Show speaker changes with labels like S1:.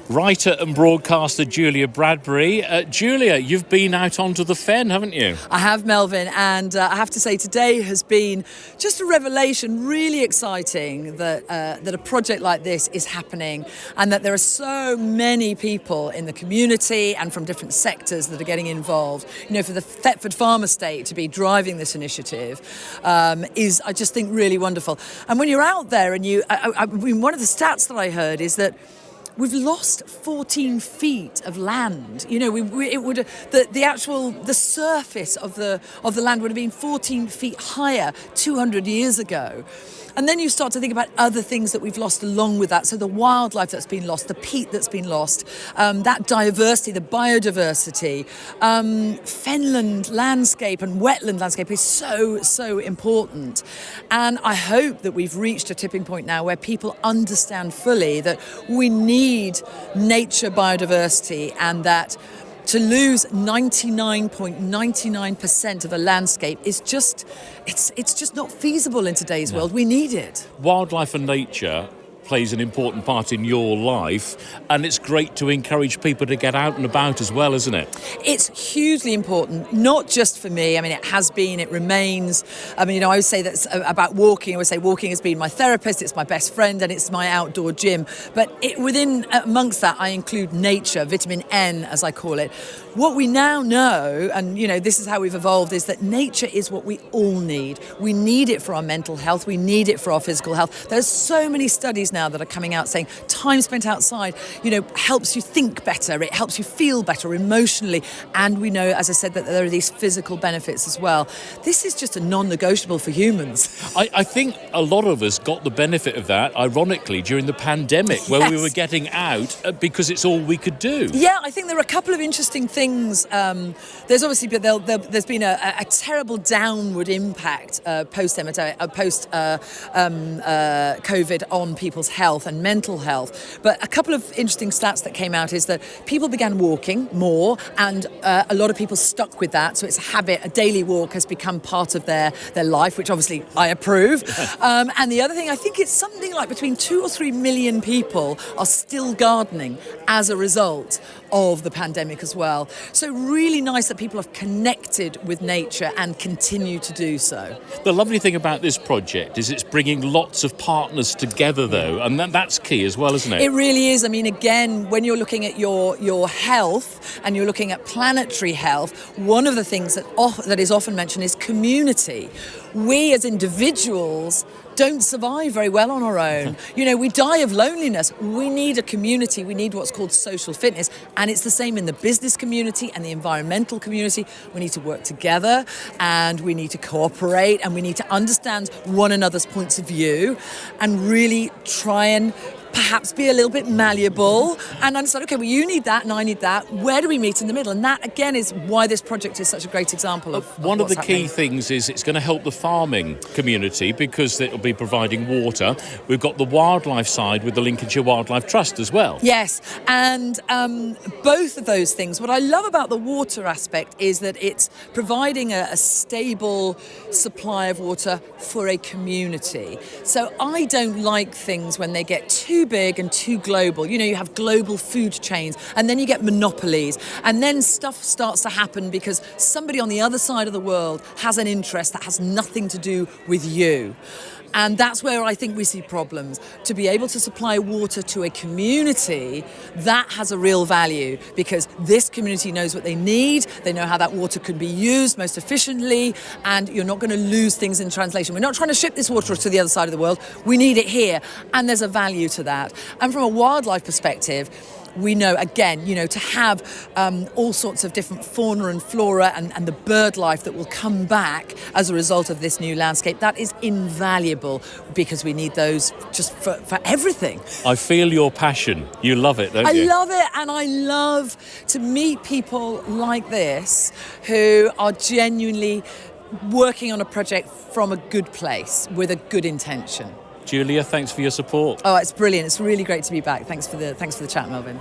S1: Writer and broadcaster Julia Bradbury. Julia, you've been out onto the Fen, haven't you?
S2: I have, Melvyn, and I have to say today has been just a revelation, really exciting that a project like this is happening and that there are so many people in the community and from different sectors that are getting involved. You know, for the Thetford Farm Estate to be driving this initiative is, I just think, really wonderful. And when you're out there and I mean, one of the stats that I heard is that we've lost 14 feet of land. You know, the surface of the land would have been 14 feet higher 200 years ago. And then you start to think about other things that we've lost along with that. So the wildlife that's been lost, the peat that's been lost, that diversity, the biodiversity, fenland landscape and wetland landscape is so important. And I hope that we've reached a tipping point now where people understand fully that we need nature biodiversity and that to lose 99.99% of a landscape is just, it's just not feasible in today's world. We need it.
S1: Wildlife and nature plays an important part in your life, and it's great to encourage people to get out and about as well, isn't it?
S2: It's hugely important, not just for me. I mean, it has been, it remains. I mean, you know, I always say that about walking. I always say walking has been my therapist, it's my best friend, and it's my outdoor gym. But amongst that, I include nature, vitamin N, as I call it. What we now know, and, you know, this is how we've evolved, is that nature is what we all need. We need it for our mental health. We need it for our physical health. There's so many studies now that are coming out saying time spent outside, you know, helps you think better. It helps you feel better emotionally. And we know, as I said, that there are these physical benefits as well. This is just a non-negotiable for humans.
S1: I think a lot of us got the benefit of that, ironically, during the pandemic, where we were getting out because it's all we could do.
S2: Yeah, I think there are a couple of interesting things. There's obviously there's been a terrible downward impact post COVID on people's health and mental health. But a couple of interesting stats that came out is that people began walking more, and a lot of people stuck with that. So it's a habit. A daily walk has become part of their life, which obviously I approve. And the other thing, I think it's something like between 2 or 3 million people are still gardening as a result of the pandemic as well. So really nice that people have connected with nature and continue to do so.
S1: The lovely thing about this project is it's bringing lots of partners together, though, and that's key as well, isn't it?
S2: It really is. I mean, again, when you're looking at your health and you're looking at planetary health, one of the things that is often mentioned is community. We as individuals don't survive very well on our own. You know, we die of loneliness. We need a community. We need what's called social fitness. And it's the same in the business community and the environmental community. We need to work together and we need to cooperate and we need to understand one another's points of view and really try and perhaps be a little bit malleable and understand, okay, well, you need that and I need that. Where do we meet in the middle? And that, again, is why this project is such a great example of
S1: one of the
S2: happening.
S1: key things is it's going to help the farming community because it'll be providing water. We've got the wildlife side with the Lincolnshire Wildlife Trust as well.
S2: Yes, and both of those things. What I love about the water aspect is that it's providing a stable supply of water for a community. So I don't like things when they get too big and too global. You know, you have global food chains and then you get monopolies and then stuff starts to happen because somebody on the other side of the world has an interest that has nothing to do with you. And that's where I think we see problems. To be able to supply water to a community, that has a real value because this community knows what they need, they know how that water can be used most efficiently, and you're not going to lose things in translation. We're not trying to ship this water to the other side of the world. We need it here, and there's a value to that. And from a wildlife perspective, we know, again, you know, to have all sorts of different fauna and flora and the bird life that will come back as a result of this new landscape, that is invaluable because we need those just for everything.
S1: I feel your passion. You love it, don't you?
S2: I love it, and I love to meet people like this who are genuinely working on a project from a good place with a good intention.
S1: Julia, thanks for your support.
S2: Oh, it's brilliant. It's really great to be back. Thanks for the chat, Melvyn.